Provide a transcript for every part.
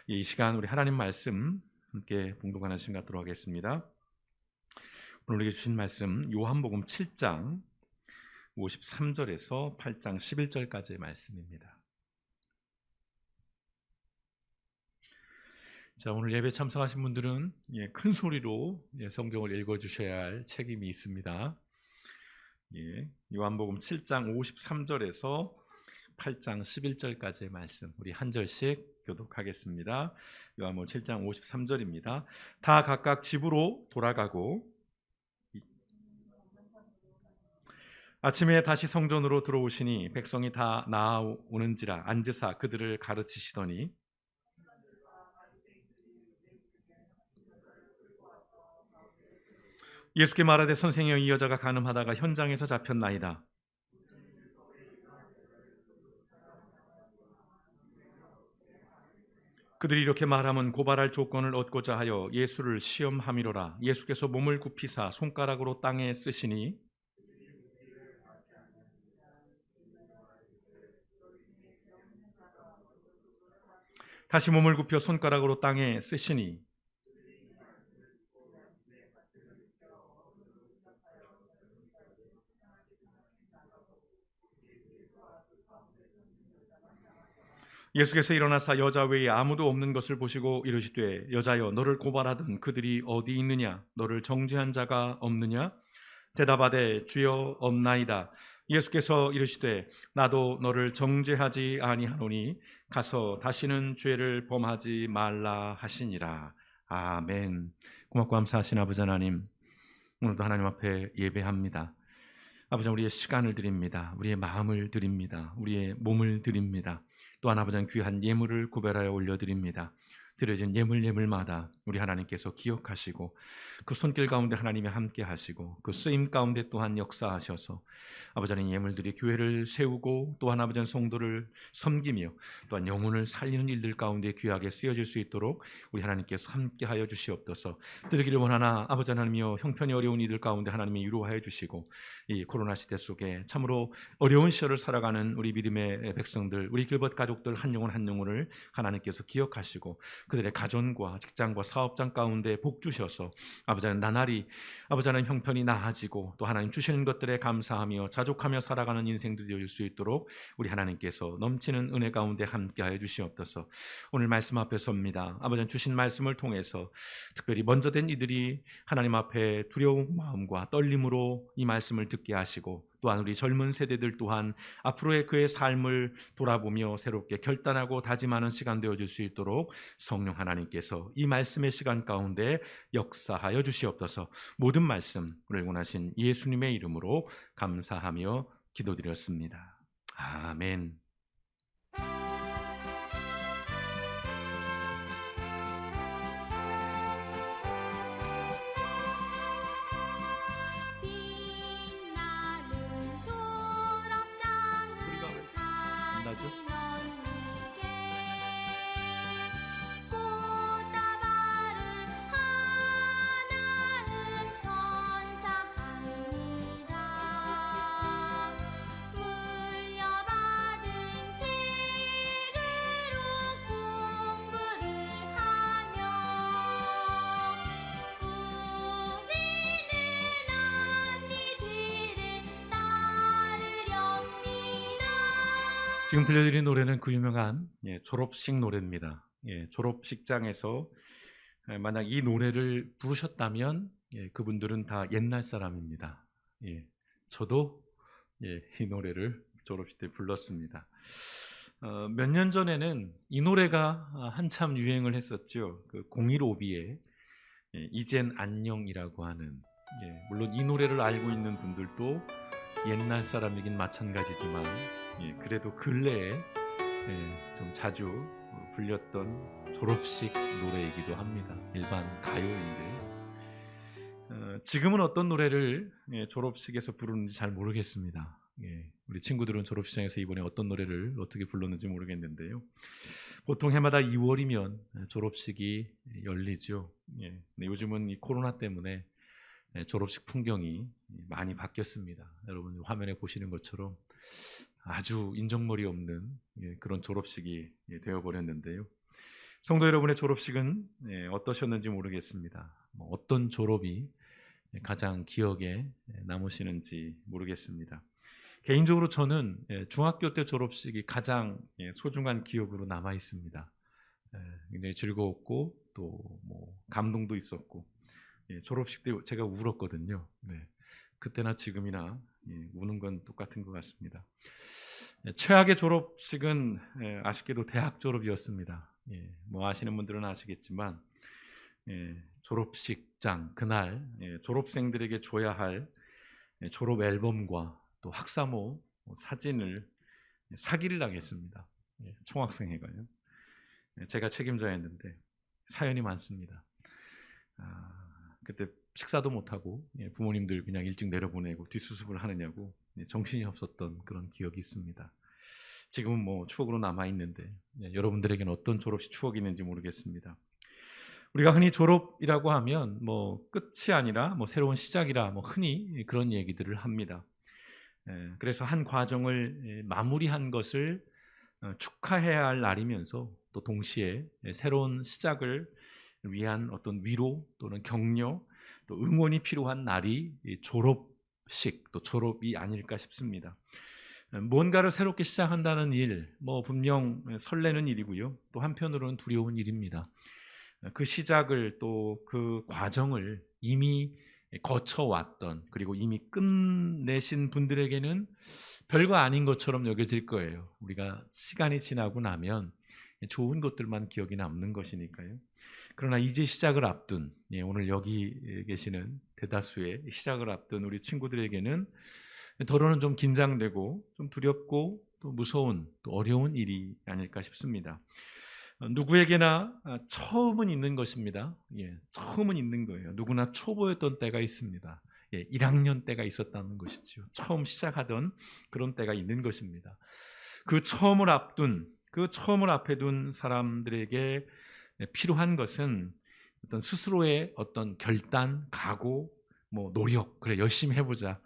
이 시간 우리 하나님 말씀 함께 봉독하는 시간 갖도록 하겠습니다. 오늘 우리에게 주신 말씀 요한복음 7장 53절에서 8장 11절까지의 말씀입니다. 자, 오늘 예배 참석하신 분들은 큰 소리로 성경을 읽어주셔야 할 책임이 있습니다. 요한복음 7장 53절에서 8장 11절까지의 말씀 우리 한 절씩 교독하겠습니다. 요한복음 7장 53절입니다. 다 각각 집으로 돌아가고 아침에 다시 성전으로 들어오시니 백성이 다 나아오는지라 앉으사 그들을 가르치시더니 예수께 말하되 선생이여 이 여자가 간음하다가 현장에서 잡혔나이다. 그들이 이렇게 말하면 고발할 조건을 얻고자 하여 예수를 시험함이로라. 예수께서 몸을 굽히사 손가락으로 땅에 쓰시니 다시 몸을 굽혀 손가락으로 땅에 쓰시니 예수께서 일어나사 여자 외에 아무도 없는 것을 보시고 이르시되 여자여 너를 고발하던 그들이 어디 있느냐 너를 정죄한 자가 없느냐 대답하되 주여 없나이다. 예수께서 이르시되 나도 너를 정죄하지 아니하노니 가서 다시는 죄를 범하지 말라 하시니라. 아멘. 고맙고 감사하신 아버지 하나님, 오늘도 하나님 앞에 예배합니다. 아버지, 우리의 시간을 드립니다. 우리의 마음을 드립니다. 우리의 몸을 드립니다. 또한 아버지 귀한 예물을 구별하여 올려드립니다. 드려진 예물마다 우리 하나님께서 기억하시고 그 손길 가운데 하나님이 함께 하시고 그 쓰임 가운데 또한 역사하셔서 아버지 하나님 예물들이 교회를 세우고 또한 아버지 하나님 성도를 섬기며 또한 영혼을 살리는 일들 가운데 귀하게 쓰여질 수 있도록 우리 하나님께서 함께 하여 주시옵소서. 드리기를 원하나 아버지 하나님이여 형편이 어려운 이들 가운데 하나님이 위로하여 주시고 이 코로나 시대 속에 참으로 어려운 시절을 살아가는 우리 믿음의 백성들, 우리 길벗 가족들 한 영혼 한 영혼을 하나님께서 기억하시고 그들의 가정과 직장과 사업장 가운데 복 주셔서 아버지 하나님 나날이 아버지 하나님 형편이 나아지고 또 하나님 주시는 것들에 감사하며 자족하며 살아가는 인생들이 되어질 수 있도록 우리 하나님께서 넘치는 은혜 가운데 함께하여 주시옵소서. 오늘 말씀 앞에 섭니다. 아버지 하나님 주신 말씀을 통해서 특별히 먼저 된 이들이 하나님 앞에 두려운 마음과 떨림으로 이 말씀을 듣게 하시고 또한 우리 젊은 세대들 또한 앞으로의 그의 삶을 돌아보며 새롭게 결단하고 다짐하는 시간 되어질 수 있도록 성령 하나님께서 이 말씀의 시간 가운데 역사하여 주시옵소서. 모든 말씀 우리를 원하신 예수님의 이름으로 감사하며 기도드렸습니다. 아멘. 지금 들려드린 노래는 그 유명한 졸업식 노래입니다. 졸업식장에서 만약 이 노래를 부르셨다면 그분들은 다 옛날 사람입니다. 저도 이 노래를 졸업식 때 불렀습니다. 몇 년 전에는 이 노래가 한참 유행을 했었죠. 그 015B의 이젠 안녕이라고 하는, 물론 이 노래를 알고 있는 분들도 옛날 사람이긴 마찬가지지만 그래도 근래에 좀 자주 불렸던 졸업식 노래이기도 합니다. 일반 가요인데 지금은 어떤 노래를 졸업식에서 부르는지 잘 모르겠습니다. 우리 친구들은 졸업식장에서 이번에 어떤 노래를 어떻게 불렀는지 모르겠는데요. 보통 해마다 2월이면 졸업식이 열리죠. 근데 요즘은 이 코로나 때문에 졸업식 풍경이 많이 바뀌었습니다. 여러분 화면에 보시는 것처럼 아주 인정머리 없는 그런 졸업식이 되어버렸는데요. 성도 여러분의 졸업식은 어떠셨는지 모르겠습니다. 어떤 졸업이 가장 기억에 남으시는지 모르겠습니다. 개인적으로 저는 중학교 때 졸업식이 가장 소중한 기억으로 남아 있습니다. 굉장히 즐거웠고 또 감동도 있었고, 졸업식 때 제가 울었거든요. 그때나 지금이나 우는 건 똑같은 것 같습니다. 최악의 졸업식은 아쉽게도 대학 졸업이었습니다. 아시는 분들은 아시겠지만 졸업식장 그날 졸업생들에게 줘야 할 졸업 앨범과 또 학사모 사진을 사기를 당했습니다. 총학생회가요. 제가 책임자였는데 사연이 많습니다. 그때 식사도 못하고 부모님들 그냥 일찍 내려보내고 뒷수습을 하느냐고 정신이 없었던 그런 기억이 있습니다. 지금은 추억으로 남아있는데 여러분들에게는 어떤 졸업식 추억이 있는지 모르겠습니다. 우리가 흔히 졸업이라고 하면 끝이 아니라 새로운 시작이라 흔히 그런 얘기들을 합니다. 그래서 한 과정을 마무리한 것을 축하해야 할 날이면서 또 동시에 새로운 시작을 위한 어떤 위로 또는 격려 또 응원이 필요한 날이 졸업식 또 졸업이 아닐까 싶습니다. 뭔가를 새롭게 시작한다는 일, 분명 설레는 일이고요. 또 한편으로는 두려운 일입니다. 그 시작을 또 그 과정을 이미 거쳐왔던 그리고 이미 끝내신 분들에게는 별거 아닌 것처럼 여겨질 거예요. 우리가 시간이 지나고 나면 좋은 것들만 기억이 남는 것이니까요. 그러나 이제 시작을 앞둔 오늘 여기 계시는 대다수의 시작을 앞둔 우리 친구들에게는 더러는 좀 긴장되고 좀 두렵고 또 무서운 또 어려운 일이 아닐까 싶습니다. 누구에게나 처음은 있는 것입니다. 처음은 있는 거예요. 누구나 초보였던 때가 있습니다. 1학년 때가 있었다는 것이죠. 처음 시작하던 그런 때가 있는 것입니다. 그 처음을 앞에 둔 사람들에게 필요한 것은 어떤 스스로의 어떤 결단, 각오, 노력. 그래 열심히 해보자.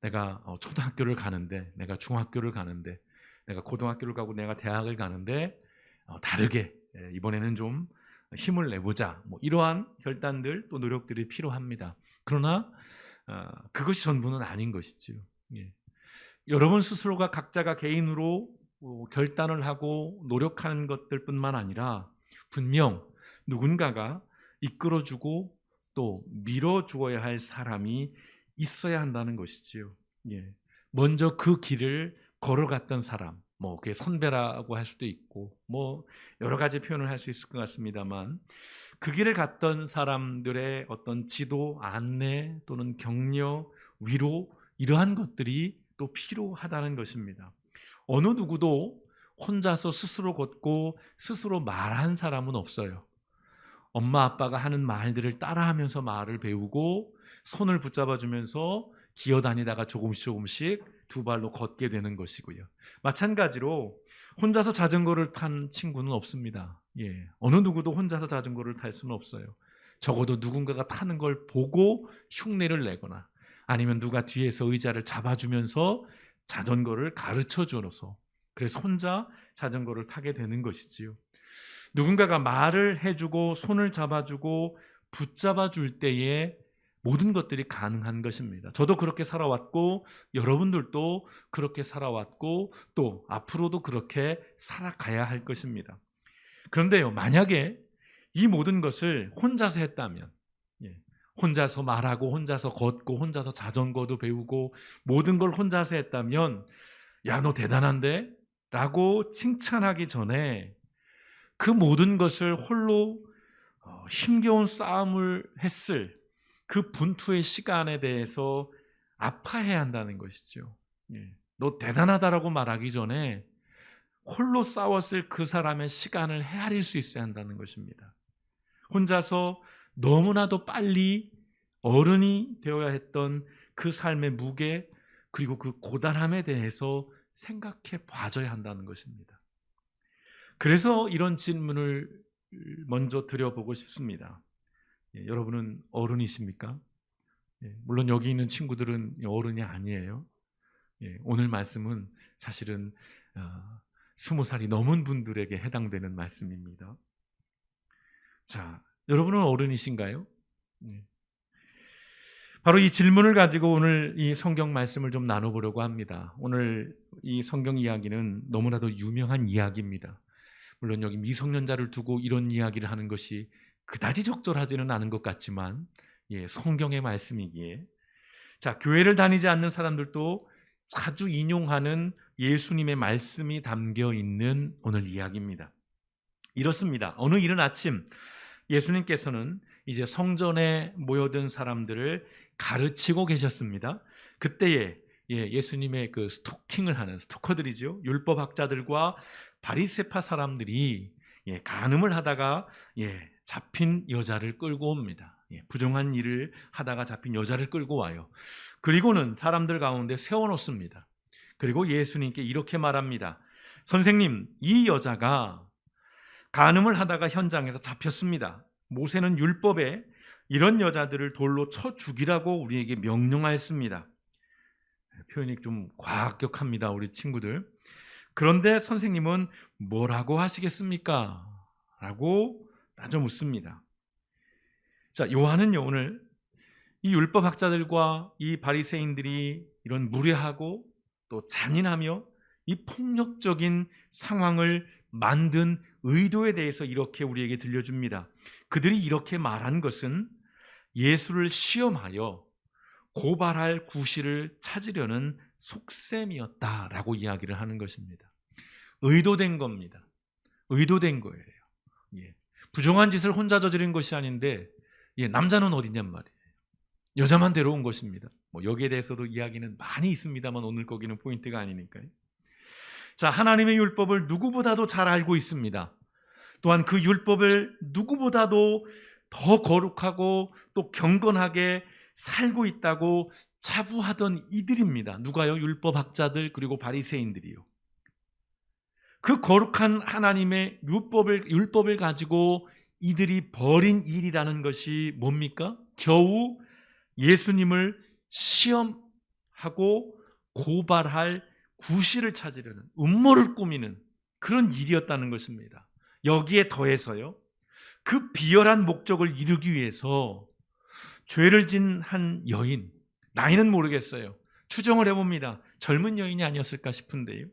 내가 초등학교를 가는데, 내가 중학교를 가는데, 내가 고등학교를 가고 내가 대학을 가는데 다르게 이번에는 좀 힘을 내보자. 이러한 결단들 또 노력들이 필요합니다. 그러나 그것이 전부는 아닌 것이죠. 여러분 스스로가 각자가 개인으로 결단을 하고 노력하는 것들뿐만 아니라 분명 누군가가 이끌어주고 또 밀어주어야 할 사람이 있어야 한다는 것이지요. 먼저 그 길을 걸어갔던 사람, 그게 선배라고 할 수도 있고 여러 가지 표현을 할 수 있을 것 같습니다만 그 길을 갔던 사람들의 어떤 지도, 안내 또는 격려, 위로 이러한 것들이 또 필요하다는 것입니다. 어느 누구도 혼자서 스스로 걷고 스스로 말한 사람은 없어요. 엄마 아빠가 하는 말들을 따라하면서 말을 배우고 손을 붙잡아주면서 기어다니다가 조금씩 두 발로 걷게 되는 것이고요. 마찬가지로 혼자서 자전거를 탄 친구는 없습니다. 어느 누구도 혼자서 자전거를 탈 수는 없어요. 적어도 누군가가 타는 걸 보고 흉내를 내거나 아니면 누가 뒤에서 의자를 잡아주면서 자전거를 가르쳐줘서 그래서 혼자 자전거를 타게 되는 것이지요. 누군가가 말을 해주고 손을 잡아주고 붙잡아줄 때에 모든 것들이 가능한 것입니다. 저도 그렇게 살아왔고 여러분들도 그렇게 살아왔고 또 앞으로도 그렇게 살아가야 할 것입니다. 그런데요, 만약에 이 모든 것을 혼자서 했다면, 혼자서 말하고 혼자서 걷고 혼자서 자전거도 배우고 모든 걸 혼자서 했다면 야, 너 대단한데? 라고 칭찬하기 전에 그 모든 것을 홀로 힘겨운 싸움을 했을 그 분투의 시간에 대해서 아파해야 한다는 것이죠. 너 대단하다라고 말하기 전에 홀로 싸웠을 그 사람의 시간을 헤아릴 수 있어야 한다는 것입니다. 혼자서 너무나도 빨리 어른이 되어야 했던 그 삶의 무게 그리고 그 고단함에 대해서 생각해 봐줘야 한다는 것입니다. 그래서 이런 질문을 먼저 드려보고 싶습니다. 여러분은 어른이십니까? 물론 여기 있는 친구들은 어른이 아니에요. 오늘 말씀은 사실은 20살이 넘은 분들에게 해당되는 말씀입니다. 자, 여러분은 어른이신가요? 네. 바로 이 질문을 가지고 오늘 이 성경 말씀을 좀 나눠보려고 합니다. 오늘 이 성경 이야기는 너무나도 유명한 이야기입니다. 물론 여기 미성년자를 두고 이런 이야기를 하는 것이 그다지 적절하지는 않은 것 같지만, 성경의 말씀이기에, 자, 교회를 다니지 않는 사람들도 자주 인용하는 예수님의 말씀이 담겨 있는 오늘 이야기입니다. 이렇습니다. 어느 이른 아침 예수님께서는 이제 성전에 모여든 사람들을 가르치고 계셨습니다. 그때에 예수님의 그 스토킹을 하는 스토커들이죠. 율법학자들과 바리새파 사람들이 간음을 하다가 잡힌 여자를 끌고 옵니다. 부정한 일을 하다가 잡힌 여자를 끌고 와요. 그리고는 사람들 가운데 세워놓습니다. 그리고 예수님께 이렇게 말합니다. 선생님, 이 여자가 간음을 하다가 현장에서 잡혔습니다. 모세는 율법에 이런 여자들을 돌로 쳐 죽이라고 우리에게 명령하였습니다. 표현이 좀 과격합니다, 우리 친구들. 그런데 선생님은 뭐라고 하시겠습니까? 라고 따져 묻습니다. 자, 요한은요, 오늘 이 율법학자들과 이 바리새인들이 이런 무례하고 또 잔인하며 이 폭력적인 상황을 만든 의도에 대해서 이렇게 우리에게 들려줍니다. 그들이 이렇게 말한 것은 예수를 시험하여 고발할 구실을 찾으려는 속셈이었다라고 이야기를 하는 것입니다. 의도된 겁니다. 의도된 거예요. 부정한 짓을 혼자 저지른 것이 아닌데 남자는 어디냔 말이에요. 여자만 데려온 것입니다. 여기에 대해서도 이야기는 많이 있습니다만 오늘 거기는 포인트가 아니니까요. 자, 하나님의 율법을 누구보다도 잘 알고 있습니다. 또한 그 율법을 누구보다도 더 거룩하고 또 경건하게 살고 있다고 자부하던 이들입니다. 누가요? 율법학자들 그리고 바리새인들이요. 그 거룩한 하나님의 율법을 가지고 이들이 벌인 일이라는 것이 뭡니까? 겨우 예수님을 시험하고 고발할 구실을 찾으려는, 음모를 꾸미는 그런 일이었다는 것입니다. 여기에 더해서요, 그 비열한 목적을 이루기 위해서 죄를 진 한 여인, 나이는 모르겠어요. 추정을 해봅니다. 젊은 여인이 아니었을까 싶은데요.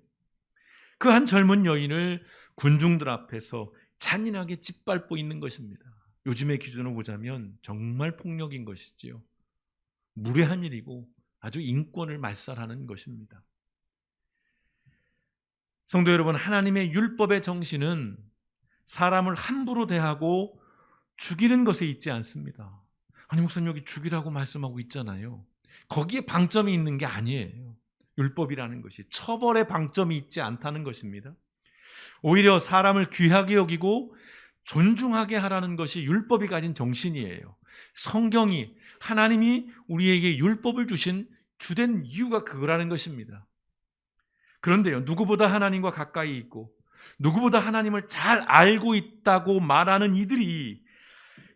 그 한 젊은 여인을 군중들 앞에서 잔인하게 짓밟고 있는 것입니다. 요즘의 기준으로 보자면 정말 폭력인 것이지요. 무례한 일이고 아주 인권을 말살하는 것입니다. 성도 여러분, 하나님의 율법의 정신은 사람을 함부로 대하고 죽이는 것에 있지 않습니다. 아니, 목사님 여기 죽이라고 말씀하고 있잖아요. 거기에 방점이 있는 게 아니에요. 율법이라는 것이 처벌에 방점이 있지 않다는 것입니다. 오히려 사람을 귀하게 여기고 존중하게 하라는 것이 율법이 가진 정신이에요. 성경이, 하나님이 우리에게 율법을 주신 주된 이유가 그거라는 것입니다. 그런데요, 누구보다 하나님과 가까이 있고 누구보다 하나님을 잘 알고 있다고 말하는 이들이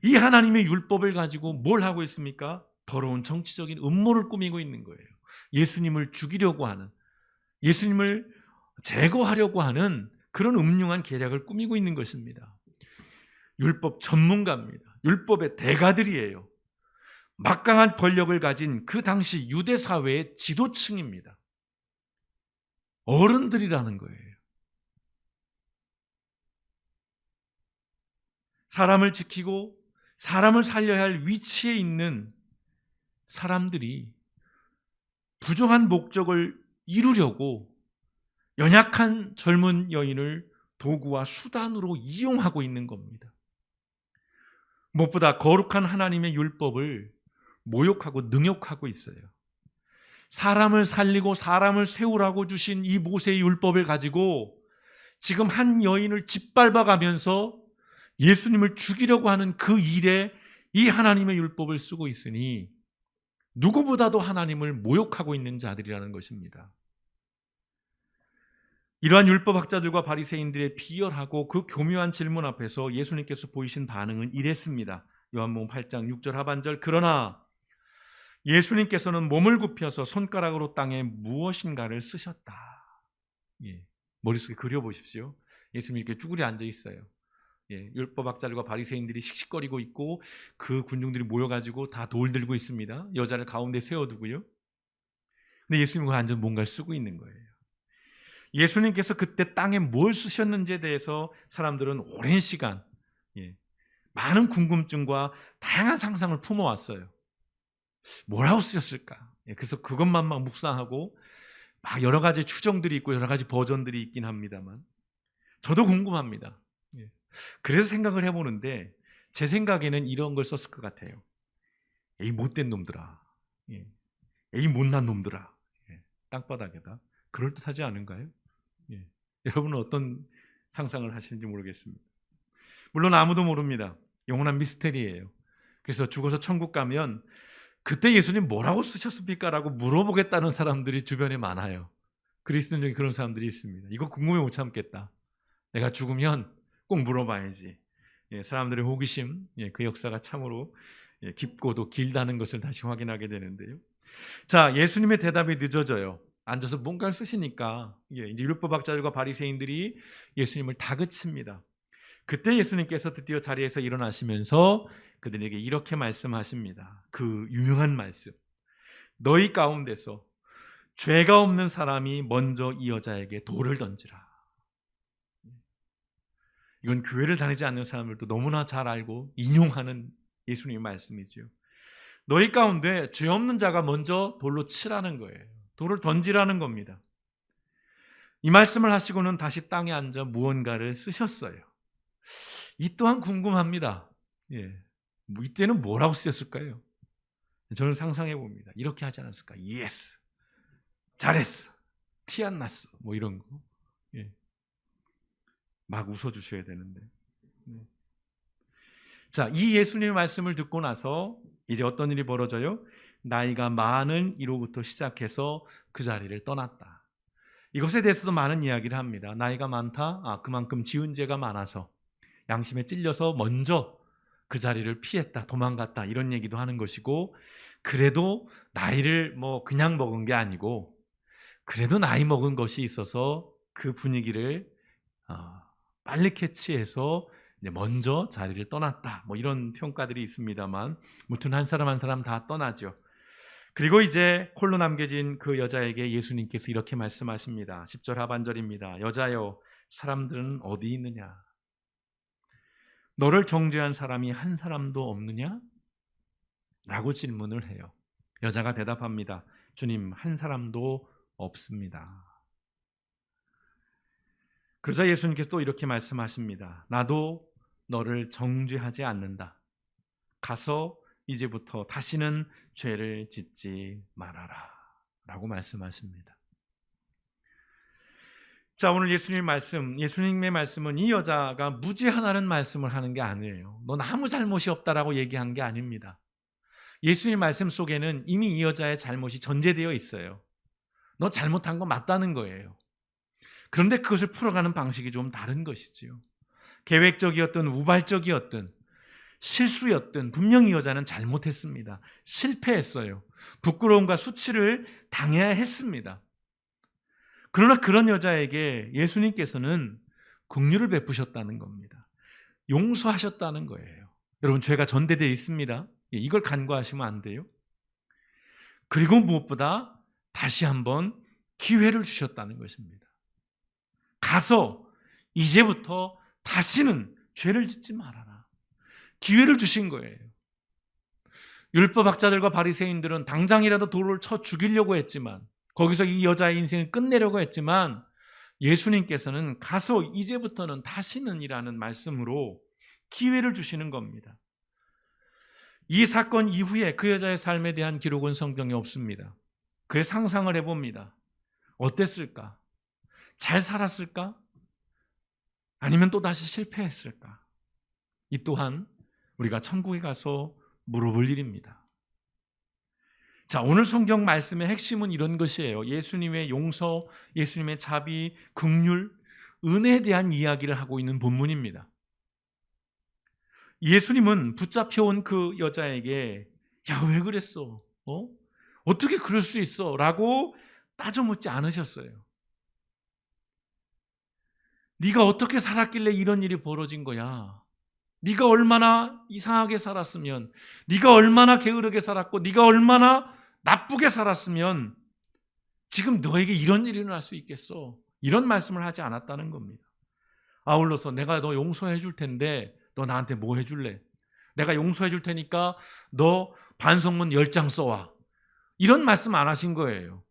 이 하나님의 율법을 가지고 뭘 하고 있습니까? 더러운 정치적인 음모를 꾸미고 있는 거예요. 예수님을 죽이려고 하는, 예수님을 제거하려고 하는 그런 음흉한 계략을 꾸미고 있는 것입니다. 율법 전문가입니다. 율법의 대가들이에요. 막강한 권력을 가진 그 당시 유대 사회의 지도층입니다. 어른들이라는 거예요. 사람을 지키고 사람을 살려야 할 위치에 있는 사람들이 부정한 목적을 이루려고 연약한 젊은 여인을 도구와 수단으로 이용하고 있는 겁니다. 무엇보다 거룩한 하나님의 율법을 모욕하고 능욕하고 있어요. 사람을 살리고 사람을 세우라고 주신 이 모세의 율법을 가지고 지금 한 여인을 짓밟아가면서 예수님을 죽이려고 하는 그 일에 이 하나님의 율법을 쓰고 있으니 누구보다도 하나님을 모욕하고 있는 자들이라는 것입니다. 이러한 율법학자들과 바리새인들의 비열하고 그 교묘한 질문 앞에서 예수님께서 보이신 반응은 이랬습니다. 요한복음 8장 6절 하반절, 그러나 예수님께서는 몸을 굽혀서 손가락으로 땅에 무엇인가를 쓰셨다. 머릿속에 그려보십시오. 예수님이 이렇게 쭈그려 앉아 있어요. 율법학자들과 바리새인들이 씩씩거리고 있고 그 군중들이 모여가지고 다 돌 들고 있습니다. 여자를 가운데 세워두고요. 근데 예수님은 완전 뭔가를 쓰고 있는 거예요. 예수님께서 그때 땅에 뭘 쓰셨는지에 대해서 사람들은 오랜 시간 많은 궁금증과 다양한 상상을 품어왔어요. 뭐라고 쓰셨을까? 그래서 그것만 막 묵상하고 막 여러 가지 추정들이 있고 여러 가지 버전들이 있긴 합니다만 저도 궁금합니다. 그래서 생각을 해보는데 제 생각에는 이런 걸 썼을 것 같아요. 에이 못된 놈들아, 에이 못난 놈들아, 땅바닥에다. 그럴듯하지 않은가요? 여러분은 어떤 상상을 하시는지 모르겠습니다. 물론 아무도 모릅니다. 영원한 미스테리예요. 그래서 죽어서 천국 가면 그때 예수님 뭐라고 쓰셨습니까? 라고 물어보겠다는 사람들이 주변에 많아요. 그리스도인 중에 그런 사람들이 있습니다. 이거 궁금해 못 참겠다. 내가 죽으면 꼭 물어봐야지. 사람들의 호기심, 그 역사가 참으로 깊고도 길다는 것을 다시 확인하게 되는데요. 자, 예수님의 대답이 늦어져요. 앉아서 뭔가를 쓰시니까 이제 율법학자들과 바리새인들이 예수님을 다그칩니다. 그때 예수님께서 드디어 자리에서 일어나시면서 그들에게 이렇게 말씀하십니다. 그 유명한 말씀. 너희 가운데서 죄가 없는 사람이 먼저 이 여자에게 돌을 던지라. 이건 교회를 다니지 않는 사람들도 너무나 잘 알고 인용하는 예수님의 말씀이죠. 너희 가운데 죄 없는 자가 먼저 돌로 치라는 거예요. 돌을 던지라는 겁니다. 이 말씀을 하시고는 다시 땅에 앉아 무언가를 쓰셨어요. 이 또한 궁금합니다. 이때는 뭐라고 쓰셨을까요? 저는 상상해 봅니다. 이렇게 하지 않았을까? 예스, 잘했어, 티 안 났어, 뭐 이런 거. 막 웃어주셔야 되는데. 자, 이 예수님의 말씀을 듣고 나서 이제 어떤 일이 벌어져요? 나이가 많은 이로부터 시작해서 그 자리를 떠났다. 이것에 대해서도 많은 이야기를 합니다. 나이가 많다? 그만큼 지은 죄가 많아서 양심에 찔려서 먼저 그 자리를 피했다, 도망갔다, 이런 얘기도 하는 것이고, 그래도 나이를 뭐 그냥 먹은 게 아니고 그래도 나이 먹은 것이 있어서 그 분위기를 빨리 캐치해서 먼저 자리를 떠났다, 뭐 이런 평가들이 있습니다만, 무튼 한 사람 한 사람 다 떠나죠. 그리고 이제 홀로 남겨진 그 여자에게 예수님께서 이렇게 말씀하십니다. 10절 하반절입니다. 여자여, 사람들은 어디 있느냐? 너를 정죄한 사람이 한 사람도 없느냐? 라고 질문을 해요. 여자가 대답합니다. 주님, 한 사람도 없습니다. 그러자 예수님께서 또 이렇게 말씀하십니다. 나도 너를 정죄하지 않는다. 가서 이제부터 다시는 죄를 짓지 말아라. 라고 말씀하십니다. 자, 오늘 예수님의 말씀은 이 여자가 무죄하다는 말씀을 하는 게 아니에요. 넌 아무 잘못이 없다라고 얘기한 게 아닙니다. 예수님의 말씀 속에는 이미 이 여자의 잘못이 전제되어 있어요. 너 잘못한 거 맞다는 거예요. 그런데 그것을 풀어가는 방식이 좀 다른 것이지요. 계획적이었든 우발적이었든 실수였든 분명히 여자는 잘못했습니다. 실패했어요. 부끄러움과 수치를 당해야 했습니다. 그러나 그런 여자에게 예수님께서는 긍휼을 베푸셨다는 겁니다. 용서하셨다는 거예요. 여러분, 죄가 전제되어 있습니다. 이걸 간과하시면 안 돼요. 그리고 무엇보다 다시 한번 기회를 주셨다는 것입니다. 가서 이제부터 다시는 죄를 짓지 말아라. 기회를 주신 거예요. 율법학자들과 바리새인들은 당장이라도 돌을 쳐 죽이려고 했지만, 거기서 이 여자의 인생을 끝내려고 했지만, 예수님께서는 가서 이제부터는 다시는 이라는 말씀으로 기회를 주시는 겁니다. 이 사건 이후에 그 여자의 삶에 대한 기록은 성경에 없습니다. 그래서 상상을 해봅니다. 어땠을까? 잘 살았을까? 아니면 또다시 실패했을까? 이 또한 우리가 천국에 가서 물어볼 일입니다. 자, 오늘 성경 말씀의 핵심은 이런 것이에요. 예수님의 용서, 예수님의 자비, 긍휼, 은혜에 대한 이야기를 하고 있는 본문입니다. 예수님은 붙잡혀온 그 여자에게 야, 왜 그랬어? 어떻게 그럴 수 있어? 라고 따져 묻지 않으셨어요. 네가 어떻게 살았길래 이런 일이 벌어진 거야? 네가 얼마나 이상하게 살았으면, 네가 얼마나 게으르게 살았고, 네가 얼마나 나쁘게 살았으면 지금 너에게 이런 일이 일어날 수 있겠어. 이런 말씀을 하지 않았다는 겁니다. 아울러서 내가 너 용서해 줄 텐데 너 나한테 뭐 해줄래? 내가 용서해 줄 테니까 너 반성문 10장 써와. 이런 말씀 안 하신 거예요.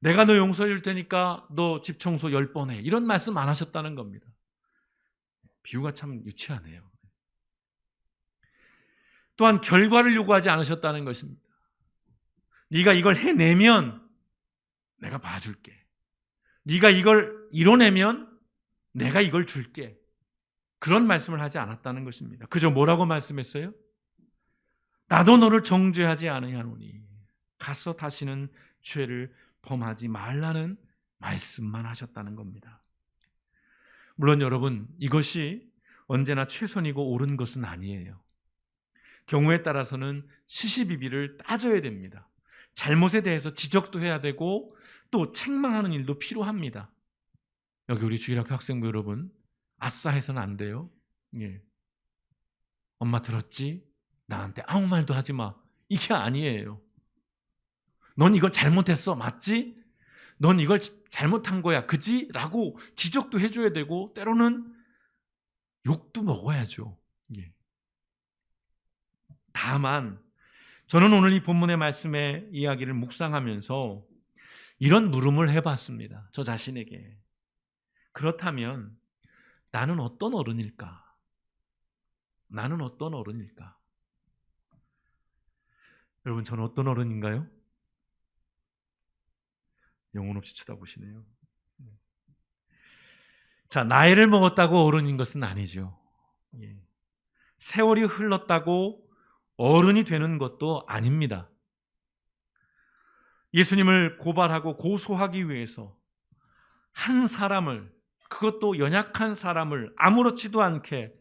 내가 너 용서해 줄 테니까 너 집 청소 10번 해. 이런 말씀 안 하셨다는 겁니다. 비유가 참 유치하네요. 또한 결과를 요구하지 않으셨다는 것입니다. 네가 이걸 해내면 내가 봐줄게. 네가 이걸 이뤄내면 내가 이걸 줄게. 그런 말씀을 하지 않았다는 것입니다. 그저 뭐라고 말씀했어요? 나도 너를 정죄하지 아니하노니 가서 다시는 죄를 범하지 말라는 말씀만 하셨다는 겁니다. 물론 여러분, 이것이 언제나 최선이고 옳은 것은 아니에요. 경우에 따라서는 시시비비를 따져야 됩니다. 잘못에 대해서 지적도 해야 되고 또 책망하는 일도 필요합니다. 여기 우리 주일학교 학생부 여러분, 아싸 해서는 안 돼요. 예. 엄마 들었지? 나한테 아무 말도 하지 마. 이게 아니에요. 넌 이걸 잘못했어. 맞지? 넌 이걸 잘못한 거야. 그지? 라고 지적도 해줘야 되고 때로는 욕도 먹어야죠. 예. 다만 저는 오늘 이 본문의 말씀의 이야기를 묵상하면서 이런 물음을 해봤습니다. 저 자신에게. 그렇다면 나는 어떤 어른일까? 나는 어떤 어른일까? 여러분, 저는 어떤 어른인가요? 영혼 없이 쳐다보시네요. 자, 나이를 먹었다고 어른인 것은 아니죠. 예. 세월이 흘렀다고 어른이 되는 것도 아닙니다. 예수님을 고발하고 고소하기 위해서 한 사람을, 그것도 연약한 사람을 아무렇지도 않게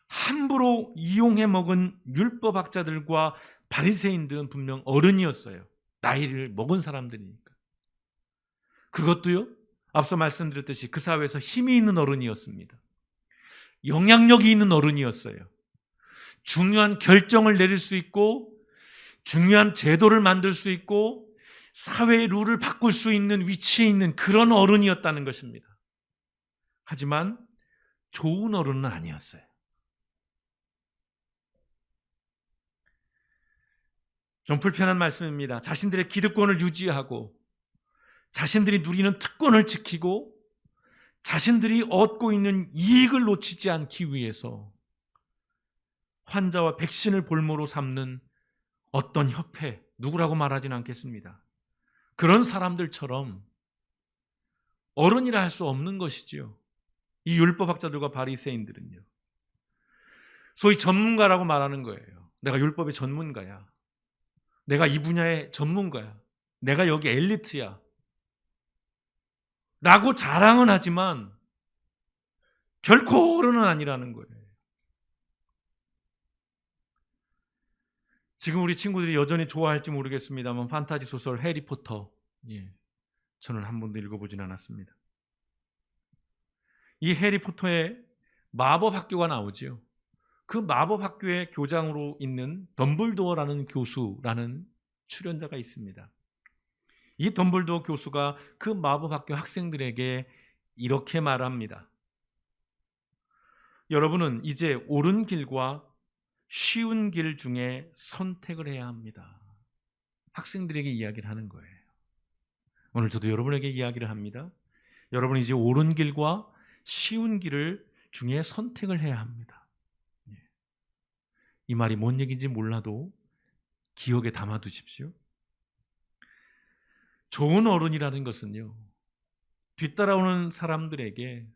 함부로 이용해 먹은 율법학자들과 바리새인들은 분명 어른이었어요. 나이를 먹은 사람들이니까. 그것도요, 앞서 말씀드렸듯이 그 사회에서 힘이 있는 어른이었습니다. 영향력이 있는 어른이었어요. 중요한 결정을 내릴 수 있고 중요한 제도를 만들 수 있고 사회의 룰을 바꿀 수 있는 위치에 있는 그런 어른이었다는 것입니다. 하지만 좋은 어른은 아니었어요. 좀 불편한 말씀입니다. 자신들의 기득권을 유지하고 자신들이 누리는 특권을 지키고 자신들이 얻고 있는 이익을 놓치지 않기 위해서 환자와 백신을 볼모로 삼는 어떤 협회, 누구라고 말하지는 않겠습니다. 그런 사람들처럼 어른이라 할 수 없는 것이지요. 이 율법학자들과 바리새인들은요. 소위 전문가라고 말하는 거예요. 내가 율법의 전문가야. 내가 이 분야의 전문가야. 내가 여기 엘리트야. 라고 자랑은 하지만 결코 어른은 아니라는 거예요. 지금 우리 친구들이 여전히 좋아할지 모르겠습니다만 판타지 소설 해리포터, 저는 한 번도 읽어보진 않았습니다. 이 해리포터의 마법학교가 나오죠. 그 마법학교의 교장으로 있는 덤블도어라는 교수라는 출연자가 있습니다. 이 덤블도어 교수가 그 마법학교 학생들에게 이렇게 말합니다. 여러분은 이제 옳은 길과 쉬운 길 중에 선택을 해야 합니다. 학생들에게 이야기를 하는 거예요. 오늘 저도 여러분에게 이야기를 합니다. 여러분은 이제 옳은 길과 쉬운 길을 중에 선택을 해야 합니다. 이 말이 뭔 얘기인지 몰라도 기억에 담아두십시오. 좋은 어른이라는 것은요, 뒤따라오는 사람들에게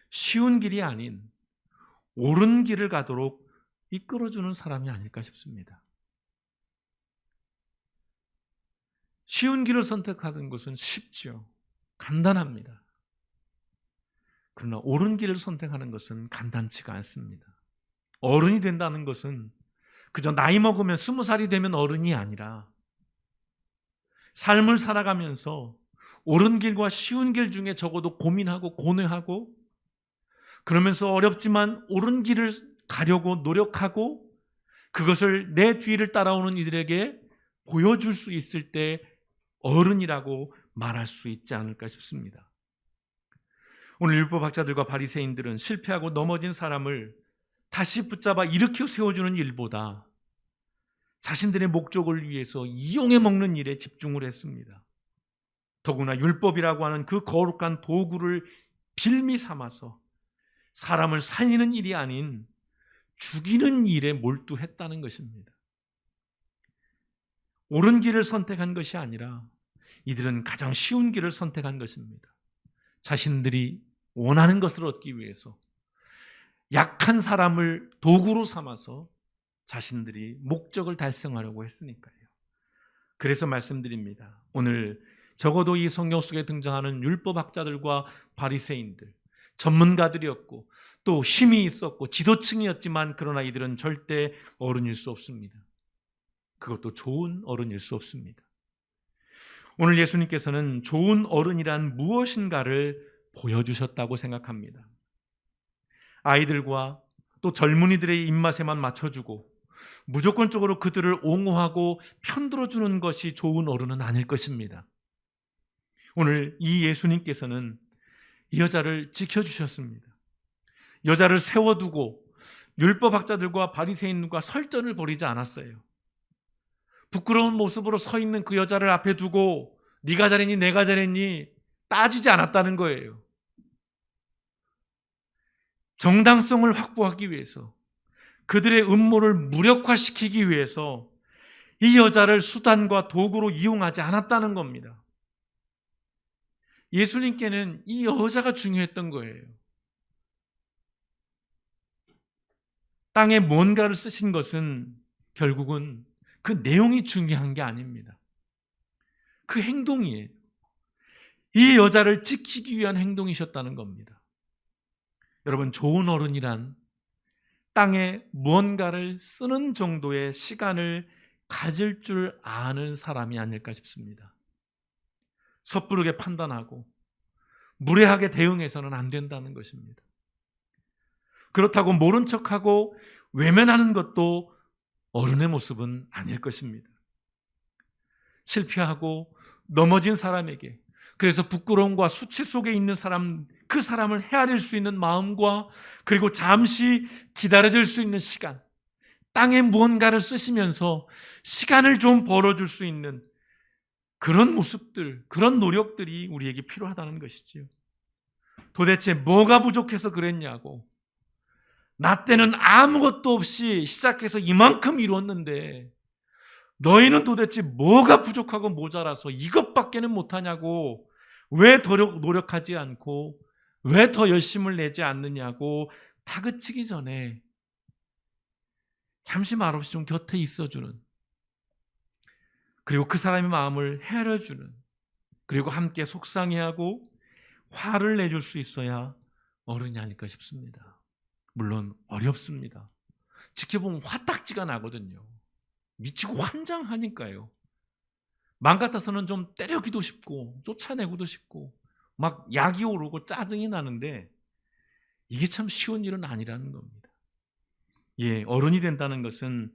쉬운 길이 아닌 옳은 길을 가도록 이끌어주는 사람이 아닐까 싶습니다. 쉬운 길을 선택하는 것은 쉽죠. 간단합니다. 그러나 옳은 길을 선택하는 것은 간단치가 않습니다. 어른이 된다는 것은 그저 나이 먹으면 20살이 되면 어른이 아니라 삶을 살아가면서 옳은 길과 쉬운 길 중에 적어도 고민하고 고뇌하고 그러면서 어렵지만 옳은 길을 가려고 노력하고 그것을 내 뒤를 따라오는 이들에게 보여줄 수 있을 때 어른이라고 말할 수 있지 않을까 싶습니다. 오늘 율법학자들과 바리새인들은 실패하고 넘어진 사람을 다시 붙잡아 일으켜 세워주는 일보다 자신들의 목적을 위해서 이용해 먹는 일에 집중을 했습니다. 더구나 율법이라고 하는 그 거룩한 도구를 빌미 삼아서 사람을 살리는 일이 아닌 죽이는 일에 몰두했다는 것입니다. 옳은 길을 선택한 것이 아니라 이들은 가장 쉬운 길을 선택한 것입니다. 자신들이 원하는 것을 얻기 위해서 약한 사람을 도구로 삼아서 자신들이 목적을 달성하려고 했으니까요. 그래서 말씀드립니다. 오늘 적어도 이 성경 속에 등장하는 율법학자들과 바리새인들, 전문가들이었고 또 힘이 있었고 지도층이었지만 그러나 이들은 절대 어른일 수 없습니다. 그것도 좋은 어른일 수 없습니다. 오늘 예수님께서는 좋은 어른이란 무엇인가를 보여주셨다고 생각합니다. 아이들과 또 젊은이들의 입맛에만 맞춰주고 무조건적으로 그들을 옹호하고 편들어주는 것이 좋은 어른은 아닐 것입니다. 오늘 이 예수님께서는 이 여자를 지켜주셨습니다. 여자를 세워두고 율법학자들과 바리새인과 설전을 벌이지 않았어요. 부끄러운 모습으로 서 있는 그 여자를 앞에 두고 네가 잘했니 내가 잘했니 따지지 않았다는 거예요. 정당성을 확보하기 위해서 그들의 음모를 무력화시키기 위해서 이 여자를 수단과 도구로 이용하지 않았다는 겁니다. 예수님께는 이 여자가 중요했던 거예요. 땅에 뭔가를 쓰신 것은 결국은 그 내용이 중요한 게 아닙니다. 그 행동이에요. 이 여자를 지키기 위한 행동이셨다는 겁니다. 여러분, 좋은 어른이란 땅에 무언가를 쓰는 정도의 시간을 가질 줄 아는 사람이 아닐까 싶습니다. 섣부르게 판단하고 무례하게 대응해서는 안 된다는 것입니다. 그렇다고 모른 척하고 외면하는 것도 어른의 모습은 아닐 것입니다. 실패하고 넘어진 사람에게, 그래서 부끄러움과 수치 속에 있는 사람, 그 사람을 헤아릴 수 있는 마음과 그리고 잠시 기다려줄 수 있는 시간, 땅에 무언가를 쓰시면서 시간을 좀 벌어줄 수 있는 그런 모습들, 그런 노력들이 우리에게 필요하다는 것이지요. 도대체 뭐가 부족해서 그랬냐고, 나 때는 아무것도 없이 시작해서 이만큼 이뤘는데 너희는 도대체 뭐가 부족하고 모자라서 이것밖에는 못하냐고, 왜 더 노력하지 않고 왜 더 열심을 내지 않느냐고 다그치기 전에 잠시 말없이 좀 곁에 있어주는, 그리고 그 사람의 마음을 헤아려주는, 그리고 함께 속상해하고 화를 내줄 수 있어야 어른이 아닐까 싶습니다. 물론 어렵습니다. 지켜보면 화딱지가 나거든요. 미치고 환장하니까요. 맘 같아서는 좀 때려기도 싶고 쫓아내고도 싶고 막 약이 오르고 짜증이 나는데 이게 참 쉬운 일은 아니라는 겁니다. 예, 어른이 된다는 것은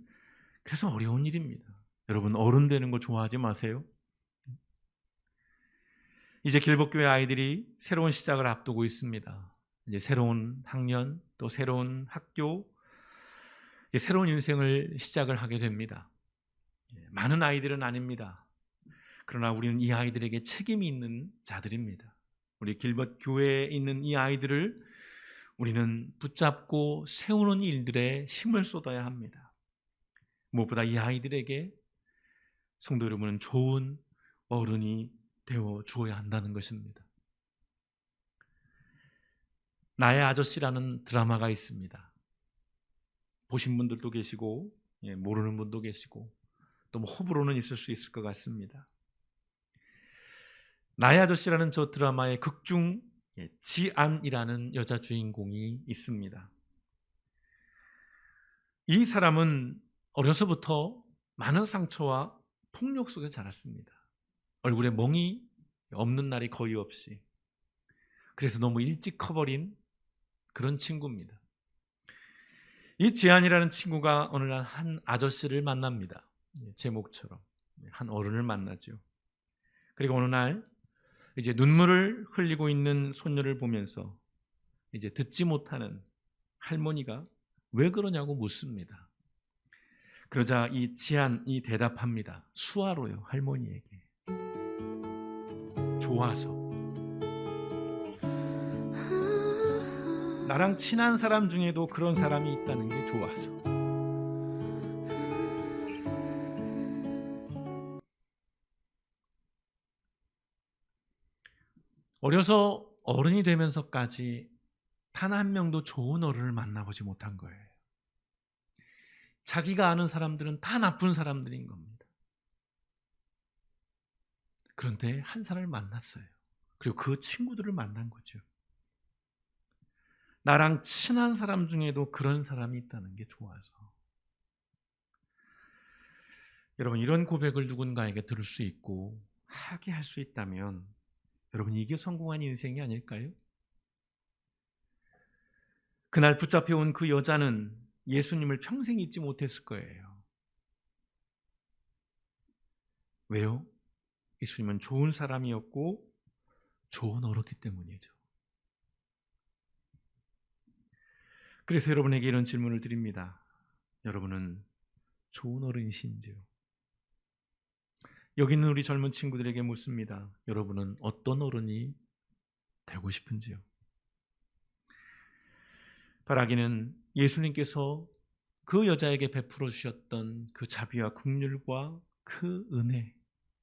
그래서 어려운 일입니다. 여러분, 어른 되는 거 좋아하지 마세요. 이제 길복교회 아이들이 새로운 시작을 앞두고 있습니다. 이제 새로운 학년, 또 새로운 학교, 새로운 인생을 시작을 하게 됩니다. 많은 아이들은 아닙니다. 그러나 우리는 이 아이들에게 책임이 있는 자들입니다. 우리 길벗 교회에 있는 이 아이들을 우리는 붙잡고 세우는 일들에 힘을 쏟아야 합니다. 무엇보다 이 아이들에게 성도 여러분은 좋은 어른이 되어 주어야 한다는 것입니다. 나의 아저씨라는 드라마가 있습니다. 보신 분들도 계시고 모르는 분도 계시고 또 호불호는 있을 수 있을 것 같습니다. 나의 아저씨라는 저 드라마의 극중 지안이라는 여자 주인공이 있습니다. 이 사람은 어려서부터 많은 상처와 폭력 속에 자랐습니다. 얼굴에 멍이 없는 날이 거의 없이, 그래서 너무 일찍 커버린 그런 친구입니다. 이 지안이라는 친구가 어느 날 한 아저씨를 만납니다. 제목처럼 한 어른을 만나죠. 그리고 어느 날 이제 눈물을 흘리고 있는 손녀를 보면서 이제 듣지 못하는 할머니가 왜 그러냐고 묻습니다. 그러자 이 지안이 대답합니다. 수화로요, 할머니에게. 좋아서. 나랑 친한 사람 중에도 그런 사람이 있다는 게 좋아서. 어려서 어른이 되면서까지 단 한 명도 좋은 어른을 만나보지 못한 거예요. 자기가 아는 사람들은 다 나쁜 사람들인 겁니다. 그런데 한 사람을 만났어요. 그리고 그 친구들을 만난 거죠. 나랑 친한 사람 중에도 그런 사람이 있다는 게 좋아서. 여러분, 이런 고백을 누군가에게 들을 수 있고 하게 할 수 있다면 여러분, 이게 성공한 인생이 아닐까요? 그날 붙잡혀온 그 여자는 예수님을 평생 잊지 못했을 거예요. 왜요? 예수님은 좋은 사람이었고 좋은 어른이기 때문이죠. 그래서 여러분에게 이런 질문을 드립니다. 여러분은 좋은 어른이신지요? 여기 있는 우리 젊은 친구들에게 묻습니다. 여러분은 어떤 어른이 되고 싶은지요? 바라기는 예수님께서 그 여자에게 베풀어 주셨던 그 자비와 긍휼과 그 은혜,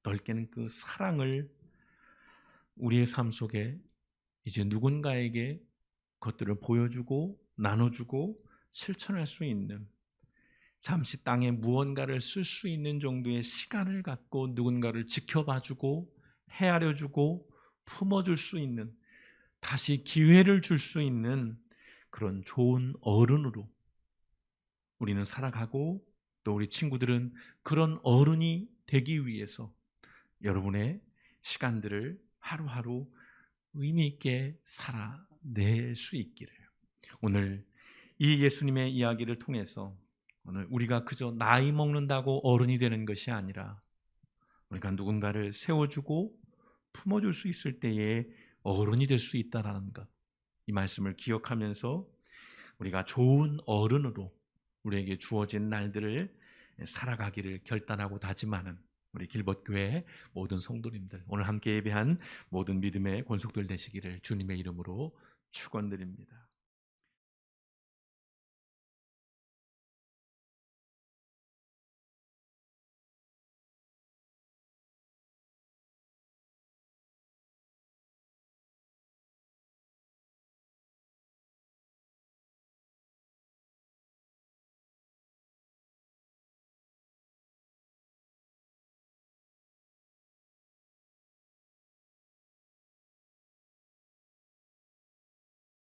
넓게는 그 사랑을 우리의 삶 속에 이제 누군가에게 그것들을 보여주고 나눠주고 실천할 수 있는, 잠시 땅에 무언가를 쓸 수 있는 정도의 시간을 갖고 누군가를 지켜봐주고 헤아려주고 품어줄 수 있는, 다시 기회를 줄 수 있는 그런 좋은 어른으로 우리는 살아가고, 또 우리 친구들은 그런 어른이 되기 위해서 여러분의 시간들을 하루하루 의미 있게 살아낼 수 있기를, 오늘 이 예수님의 이야기를 통해서 오늘 우리가 그저 나이 먹는다고 어른이 되는 것이 아니라 우리가 누군가를 세워주고 품어줄 수 있을 때에 어른이 될 수 있다는 것, 이 말씀을 기억하면서 우리가 좋은 어른으로 우리에게 주어진 날들을 살아가기를 결단하고 다짐하는 우리 길벗교회 모든 성도님들, 오늘 함께 예배한 모든 믿음의 권속들 되시기를 주님의 이름으로 축원드립니다.